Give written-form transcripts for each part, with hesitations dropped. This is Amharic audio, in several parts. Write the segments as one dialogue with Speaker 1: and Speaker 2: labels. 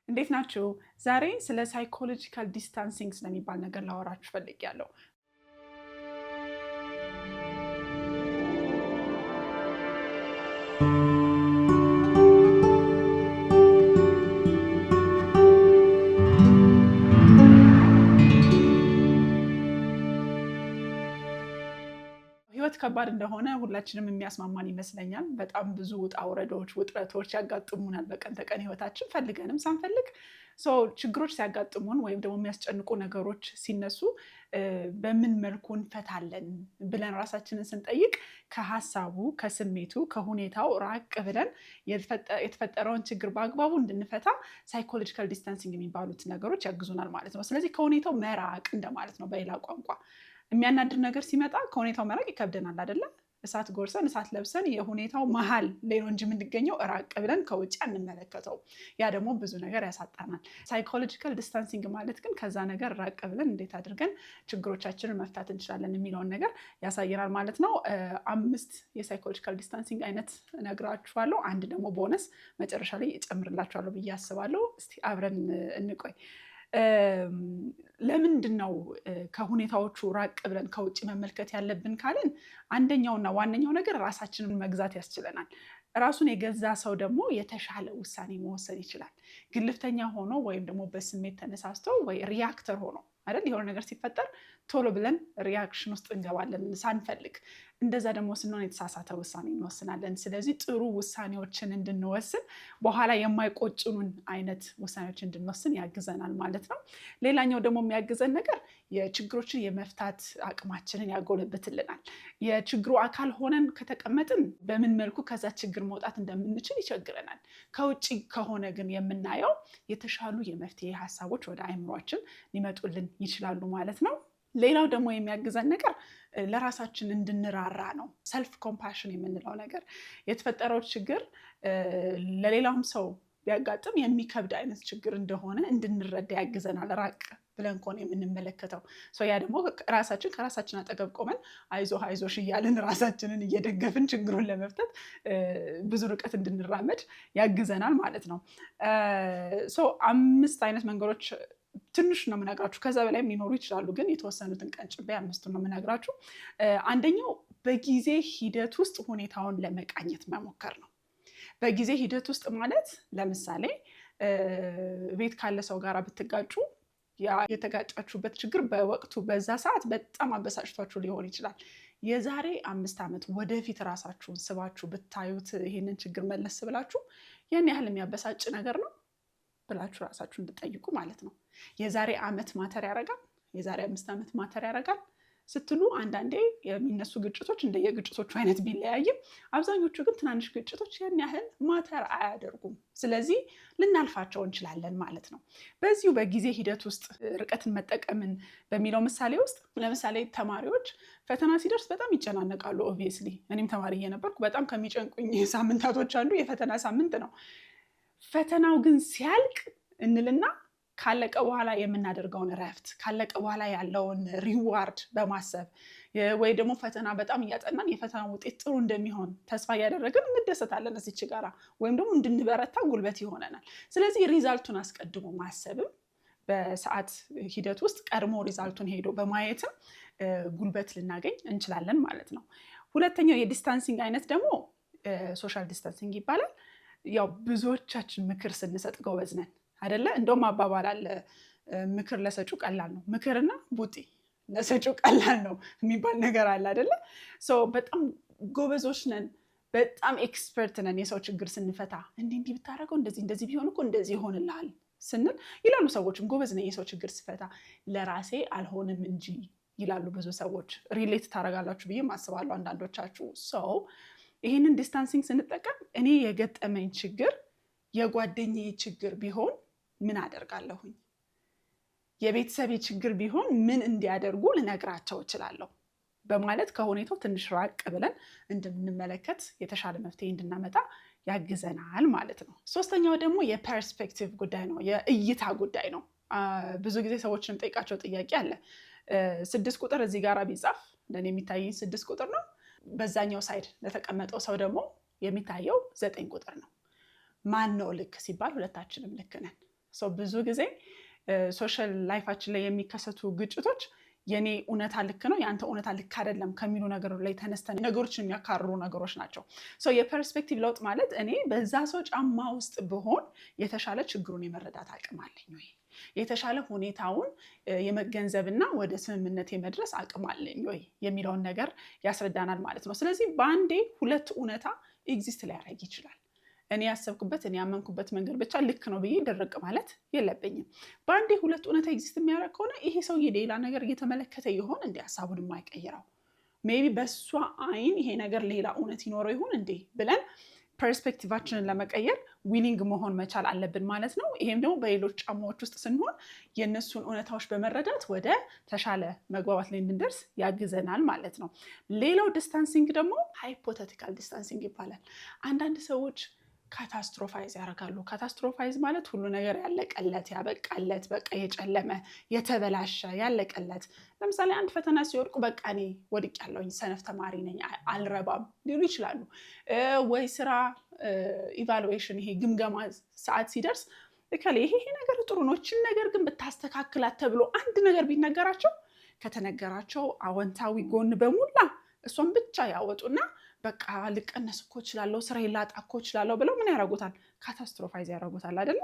Speaker 1: እንዴት ናችሁ? ዛሬ ስለ ሳይኮሎጂካል ዲስታንሲንግ ስለሚባል ነገር ላወራችሁ ፈልጌያለሁ። ህይወት ከባድ እንደሆነ ሁላችንም የሚያስማማን ይመስለኛል። በጣም ብዙ ውጣ ውረዶች፣ ውጥረቶች ያጋጥሙናል በቀን ተቀን ህይወታችን ፈልገንም ሳንፈልግ። ችግሮች ሲያጋጥሙን ወይም ደግሞ የሚያስጨንቁ ነገሮች ሲነሱ በምን መልኩ እንፈታለን ብለን ራሳችንን ስንጠይቅ ከሀሳቡ፣ ከስሜቱ፣ ከሁኔታው ራቅ ብለን የተፈጠረውን ችግር በአግባቡ እንድንፈታ ሳይኮሎጂካል ዲስታንሲንግ የሚባሉት ነገሮች ያግዙናል ማለት ነው። ስለዚህ ከሁኔታው መራቅ እንደማለት ነው በሌላ ቋንቋ። የሚያናድር ነገር ሲመጣ ከሁኔታው መራቅ ይከብደናል አይደለም? እሳት ጎርሰን እሳት ለብሰን የሁኔታው መሀል ላይ ነው እንጂ የምንገኘው ራቅ ብለን ከውጭ አንመለከተው። ያ ደግሞ ብዙ ነገር ያሳጣናል። ሳይኮሎጂካል ዲስታንሲንግ ማለት ግን ከዛ ነገር ራቅ ብለን እንዴት አድርገን ችግሮቻችንን መፍታት እንችላለን የሚለውን ነገር ያሳየናል ማለት ነው። 5 የሳይኮሎጂካል ዲስታንሲንግ አይነት እነግራችኋለሁ። አንድ ደግሞ ቦነስ መጨረሻ ላይ እጨምርላችኋለሁ ብዬ አስባለሁ። እስቲ አብረን እንቆይ። ለምንድን ነው ከሁኔታዎቹ ራቅ ብለን ከውጭ መመልከት ያለብን ካልን፣ አንደኛውና ዋነኛው ነገር ራሳችንን መግዛት ያስችለናል። ራሱን የገዛ ሰው ደግሞ የተሻለ ውሳኔ መወሰን ይችላል። ግልፍተኛ ሆኖ ወይም ደግሞ በስሜት ተነሳስቶ ወይ ሪያክተር ሆኖ አይደል የሆነ ነገር ሲፈጠር ቶሎ ብለን ሪያክሽን ውስጥ እንገባለን ሳንፈልግ። እንደዛ ደግሞ ስንሆን የተሳሳተ ውሳኔ እንወስናለን። ስለዚህ ጥሩ ውሳኔዎችን እንድንወስን፣ በኋላ የማይቆጭኑን አይነት ውሳኔዎችን እንድንወስን ያግዘናል ማለት ነው። ሌላኛው ደግሞ የሚያግዘን ነገር የችግሮችን የመፍታት አቅማችንን ያጎለብትልናል። የችግሩ አካል ሆነን ከተቀመጥን በምን መልኩ ከዛ ችግር መውጣት እንደምንችል ይቸግረናል። ከውጭ ከሆነ ግን የምናየው የተሻሉ የመፍትሄ ሀሳቦች ወደ አእምሯችን ሊመጡልን ይችላሉ ማለት ነው። ሌላው ደግሞ የሚያግዘን ነገር ለራሳችን እንድንራራ ነው። ሰልፍ ኮምፓሽን የምንለው ነገር የተፈጠረው ችግር ለሌላውም ሰው ቢያጋጥም የሚከብድ አይነት ችግር እንደሆነ እንድንረዳ ያግዘናል። ራቅ ብለን ከሆነ የምንመለከተው ያ ደግሞ ከራሳችን አጠገብ ቆመን አይዞሽ እያልን ራሳችንን እየደገፍን ችግሩን ለመፍታት ብዙ ርቀት እንድንራመድ ያግዘናል ማለት ነው። 5 አይነት መንገዶች ትንሽ ነው የምነግራችሁ። ከዛ በላይም ሊኖሩ ይችላሉ፣ ግን የተወሰኑትን ቀንጭቤ 5ቱን ነው የምነግራችሁ። አንደኛው በጊዜ ሂደት ውስጥ ሁኔታውን ለመቃኘት መሞከር ነው። በጊዜ ሂደት ውስጥ ማለት ለምሳሌ ቤት ካለ ሰው ጋር ብትጋጩ የተጋጫችሁበት ችግር በወቅቱ በዛ ሰዓት በጣም አበሳጭቷችሁ ሊሆን ይችላል። የዛሬ 5 ዓመት ወደፊት ራሳችሁን ስባችሁ ብታዩት ይሄንን ችግር መለስ ብላችሁ ያን ያህል የሚያበሳጭ ነገር ነው ብላችሁ ራሳችሁ እንድጠይቁ ማለት ነው። የዛሬ ዓመት ማተር ያደርጋል፣ የዛሬ 5 ዓመት ማተር ያደርጋል ስትሉ አንዳንዴ የሚነሱ ግጭቶች እንደየግጭቶቹ አይነት ቢለያይም አብዛኞቹ ግን ትናንሽ ግጭቶች ያን ያህል ማተር አያደርጉም። ስለዚህ ልናልፋቸው እንችላለን ማለት ነው። በዚሁ በጊዜ ሂደት ውስጥ ርቀትን መጠቀምን በሚለው ምሳሌ ውስጥ ለምሳሌ ተማሪዎች ፈተና ሲደርስ በጣም ይጨናነቃሉ። ኦብቪየስሊ እኔም ተማሪ እየነበርኩ በጣም ከሚጨንቁኝ ሳምንታቶች አንዱ የፈተና ሳምንት ነው። ፈተናው ግን ሲያልቅ እንልና ካለቀ በኋላ የምናደርገውን እረፍት፣ ካለቀ በኋላ ያለውን ሪዋርድ በማሰብ ወይ ደግሞ ፈተና በጣም እያጠናን የፈተና ውጤት ጥሩ እንደሚሆን ተስፋ እያደረግን እንደሰታለን እዚች ጋራ፣ ወይም ደግሞ እንድንበረታ ጉልበት ይሆነናል። ስለዚህ ሪዛልቱን አስቀድሞ ማሰብም በሰዓት ሂደት ውስጥ ቀድሞ ሪዛልቱን ሄዶ በማየትም ጉልበት ልናገኝ እንችላለን ማለት ነው። ሁለተኛው የዲስታንሲንግ አይነት ደግሞ ሶሻል ዲስታንሲንግ ይባላል። ያው ብዙዎቻችን ምክር ስንሰጥ ጎበዝ ነን አይደለ? እንደውም አባባል አለ፣ ምክር ለሰጩ ቀላል ነው፣ ምክርና ቡጢ ለሰጩ ቀላል ነው የሚባል ነገር አለ አይደለ? በጣም ጎበዞች ነን፣ በጣም ኤክስፐርት ነን። የሰው ችግር ስንፈታ እንዲህ ብታደርገው እንደዚህ ቢሆን እኮ እንደዚህ ይሆንልሃል ስንል ይላሉ ሰዎችም፣ ጎበዝ ነኝ የሰው ችግር ስፈታ፣ ለራሴ አልሆንም እንጂ ይላሉ ብዙ ሰዎች። ሪሌት ታደርጋላችሁ ብዬ አስባለሁ አንዳንዶቻችሁ። ይህንን ዲስታንሲንግ ስንጠቀም እኔ የገጠመኝ ችግር የጓደኛዬ ችግር ቢሆን ምን አደርጋለሁኝ? የቤተሰቤ ችግር ቢሆን ምን እንዲያደርጉ ልነግራቸው እችላለሁ በማለት ከሁኔታው ትንሽ ራቅ ብለን እንድንመለከት የተሻለ መፍትሄ እንድናመጣ ያግዘናል ማለት ነው። 3ኛው ደግሞ የፐርስፔክቲቭ ጉዳይ ነው፣ የእይታ ጉዳይ ነው። ብዙ ጊዜ ሰዎችን ጠይቃቸው ጥያቄ አለ። 6 ቁጥር እዚህ ጋር ቢጻፍ ለእኔ የሚታየኝ 6 ቁጥር ነው። በዛኛው ሳይድ ለተቀመጠው ሰው ደግሞ የሚታየው 9 ቁጥር ነው። ማን ነው ልክ ሲባል ሁለታችንም ልክ ነን። ብዙ ጊዜ ሶሻል ላይፋችን ላይ የሚከሰቱ ግጭቶች የኔ እውነታ ልክ ነው ያንተ እውነታ ልክ አይደለም ከሚሉ ነገሮች ላይ ተነስተን ነገሮችን የሚያካርሩ ነገሮች ናቸው። የፐርስፔክቲቭ ለውጥ ማለት እኔ በዛ ሰው ጫማ ውስጥ ብሆን የተሻለ ችግሩን የመረዳት አቅም አለኝ ወይ፣ የተሻለ ሁኔታውን የመገንዘብና ወደ ስምምነት የመድረስ አቅም አለኝ ወይ የሚለውን ነገር ያስረዳናል ማለት ነው። ስለዚህ በአንዴ ሁለት እውነታ ኤግዚስት ሊያደርግ ይችላል። እኔ ያሰብኩበት እኔ ያመንኩበት መንገድ ብቻ ልክ ነው ብዬ ደረቅ ማለት የለብኝም። በአንዴ ሁለት እውነታ ኤግዚስት የሚያደርግ ከሆነ ይሄ ሰውዬ ሌላ ነገር እየተመለከተ ይሆን እንዴ ሀሳቡን የማይቀይረው? ሜቢ በእሷ አይን ይሄ ነገር ሌላ እውነት ይኖረው ይሆን እንዴ ብለን ፐርስፔክቲቫችንን ለመቀየር ዊሊንግ መሆን መቻል አለብን ማለት ነው። ይሄም ደግሞ በሌሎች ጫማዎች ውስጥ ስንሆን የእነሱን እውነታዎች በመረዳት ወደ ተሻለ መግባባት ላይ እንድንደርስ ያግዘናል ማለት ነው። ሌላው ዲስታንሲንግ ደግሞ ሃይፖቴቲካል ዲስታንሲንግ ይባላል። አንዳንድ ሰዎች ካታስትሮፋይዝ ያደርጋሉ። ካታስትሮፋይዝ ማለት ሁሉ ነገር ያለቀለት ያበቃለት፣ በቃ የጨለመ የተበላሸ ያለቀለት። ለምሳሌ አንድ ፈተና ሲወድቁ በቃ እኔ ወድቄያለሁኝ፣ ሰነፍ ተማሪ ነኝ፣ አልረባም ሊሉ ይችላሉ። ወይ ስራ ኢቫሉዌሽን ይሄ ግምገማ ሰዓት ሲደርስ ይሄ ነገር ጥሩ ነው እችን ነገር ግን ብታስተካክላት ተብሎ አንድ ነገር ቢነገራቸው ከተነገራቸው አዎንታዊ ጎን በሙላ እሷን ብቻ ያወጡና በቃ ልቀነስ እኮ እችላለሁ፣ ስራ ላጣ እኮ እችላለሁ ብለው ምን ያደርጉታል? ካታስትሮፋይዝ ያደርጉታል አይደለ?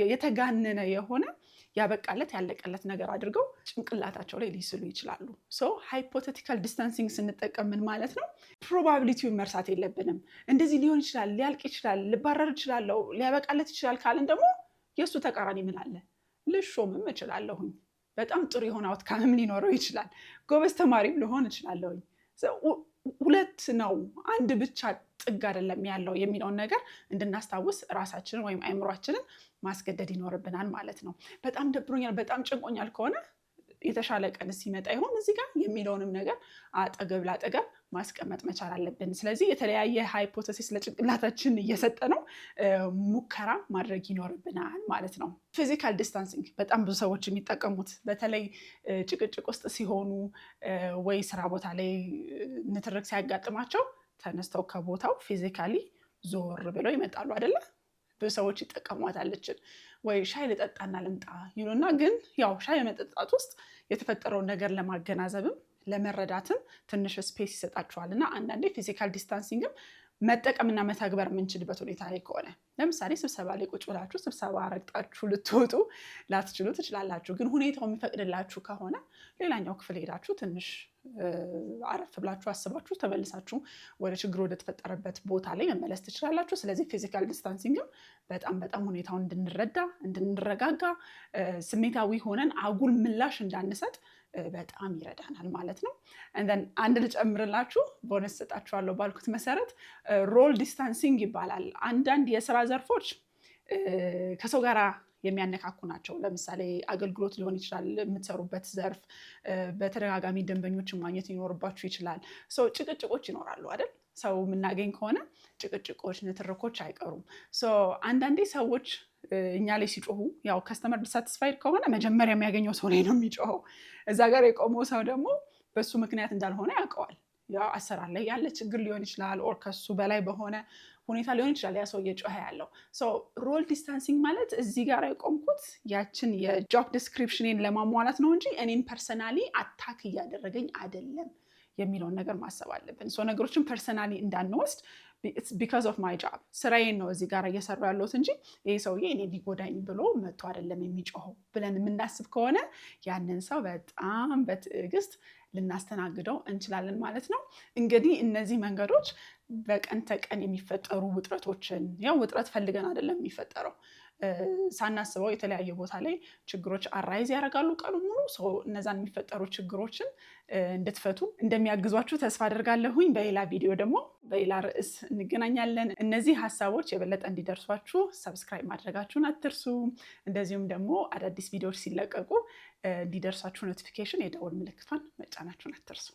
Speaker 1: የተጋነነ የሆነ ያበቃለት ያለቀለት ነገር አድርገው ጭንቅላታቸው ላይ ሊስሉ ይችላሉ። ሃይፖቴቲካል ዲስታንሲንግ ስንጠቀም ምን ማለት ነው? ፕሮባቢሊቲውን መርሳት የለብንም። እንደዚህ ሊሆን ይችላል፣ ሊያልቅ ይችላል፣ ልባረር እችላለሁ፣ ሊያበቃለት ይችላል ካልን ደግሞ የእሱ ተቃራኒ ምን አለ? ልሾምም እችላለሁኝ፣ በጣም ጥሩ የሆነ አውትካምም ሊኖረው ይችላል፣ ጎበዝ ተማሪም ልሆን እችላለሁኝ። ሁለት ነው፣ አንድ ብቻ ጥግ አይደለም ያለው የሚለውን ነገር እንድናስታውስ ራሳችንን ወይም አእምሯችንን ማስገደድ ይኖርብናል ማለት ነው። በጣም ደብሮኛል፣ በጣም ጭንቆኛል ከሆነ የተሻለ ቀን ሲመጣ ይሆን እዚህ ጋር የሚለውንም ነገር አጠገብ ላጠገብ ማስቀመጥ መቻል አለብን። ስለዚህ የተለያየ ሃይፖቴሲስ ለጭንቅላታችን እየሰጠ ነው ሙከራ ማድረግ ይኖርብናል ማለት ነው። ፊዚካል ዲስታንሲንግ በጣም ብዙ ሰዎች የሚጠቀሙት በተለይ ጭቅጭቅ ውስጥ ሲሆኑ ወይ ስራ ቦታ ላይ ንትርክ ሲያጋጥማቸው ተነስተው ከቦታው ፊዚካሊ ዞር ብለው ይመጣሉ አይደለ? ብዙ ሰዎች ይጠቀሟታለችን። ወይ ሻይ ልጠጣና ልምጣ ይሉና ግን ያው ሻይ የመጠጣት ውስጥ የተፈጠረውን ነገር ለማገናዘብም ለመረዳትም ትንሽ ስፔስ ይሰጣችኋል። እና አንዳንዴ ፊዚካል ዲስታንሲንግም መጠቀምና መተግበር የምንችልበት ሁኔታ ላይ ከሆነ ለምሳሌ ስብሰባ ላይ ቁጭ ብላችሁ ስብሰባ ረግጣችሁ ልትወጡ ላትችሉ ትችላላችሁ። ግን ሁኔታው የሚፈቅድላችሁ ከሆነ ሌላኛው ክፍል ሄዳችሁ ትንሽ አረፍ ብላችሁ አስባችሁ ተመልሳችሁ ወደ ችግሩ ወደተፈጠረበት ቦታ ላይ መመለስ ትችላላችሁ። ስለዚህ ፊዚካል ዲስታንሲንግም በጣም ሁኔታውን እንድንረዳ እንድንረጋጋ፣ ስሜታዊ ሆነን አጉል ምላሽ እንዳንሰጥ በጣም ይረዳናል ማለት ነው። አንድ ልጨምርላችሁ፣ ቦነስ ሰጣችኋለሁ ባልኩት መሰረት ሮል ዲስታንሲንግ ይባላል። አንዳንድ የስራ ዘርፎች ከሰው ጋራ የሚያነካኩ ናቸው። ለምሳሌ አገልግሎት ሊሆን ይችላል የምትሰሩበት ዘርፍ። በተደጋጋሚ ደንበኞችን ማግኘት ሊኖርባችሁ ይችላል። ጭቅጭቆች ይኖራሉ አይደል? ሰው የምናገኝ ከሆነ ጭቅጭቆች፣ ንትርኮች አይቀሩም። አንዳንዴ ሰዎች እኛ ላይ ሲጮሁ ያው ከስተመር ዲሳቲስፋይድ ከሆነ መጀመሪያ የሚያገኘው ሰው ላይ ነው የሚጮኸው። እዛ ጋር የቆመው ሰው ደግሞ በሱ ምክንያት እንዳልሆነ ያውቀዋል። ያው አሰራር ላይ ያለ ችግር ሊሆን ይችላል፣ ኦር ከሱ በላይ በሆነ ሁኔታ ሊሆን ይችላል ያ ሰው እየጮኸ ያለው። ሮል ዲስታንሲንግ ማለት እዚህ ጋር የቆምኩት ያችን የጆብ ዲስክሪፕሽንን ለማሟላት ነው እንጂ እኔን ፐርሰናሊ አታክ እያደረገኝ አይደለም የሚለውን ነገር ማሰብ አለብን። ነገሮችን ፐርሰናሊ እንዳንወስድ ቢካዝ ኦፍ ማይ ጆብ ስራዬን ነው እዚህ ጋር እየሰሩ ያለሁት እንጂ ይህ ሰውዬ እኔ ሊጎዳኝ ብሎ መጥቶ አይደለም የሚጮኸው ብለን የምናስብ ከሆነ ያንን ሰው በጣም በትዕግስት ልናስተናግደው እንችላለን ማለት ነው። እንግዲህ እነዚህ መንገዶች በቀን ተቀን የሚፈጠሩ ውጥረቶችን ያው ውጥረት ፈልገን አይደለም የሚፈጠረው፣ ሳናስበው የተለያየ ቦታ ላይ ችግሮች አራይዝ ያደርጋሉ ቀኑ ሙሉ። እነዛን የሚፈጠሩ ችግሮችን እንድትፈቱ እንደሚያግዟችሁ ተስፋ አደርጋለሁኝ። በሌላ ቪዲዮ ደግሞ በሌላ ርዕስ እንገናኛለን። እነዚህ ሀሳቦች የበለጠ እንዲደርሷችሁ ሰብስክራይብ ማድረጋችሁን አትርሱ። እንደዚሁም ደግሞ አዳዲስ ቪዲዮዎች ሲለቀቁ እንዲደርሷችሁ ኖቲፊኬሽን የደወል ምልክቷን መጫናችሁን አትርሱ።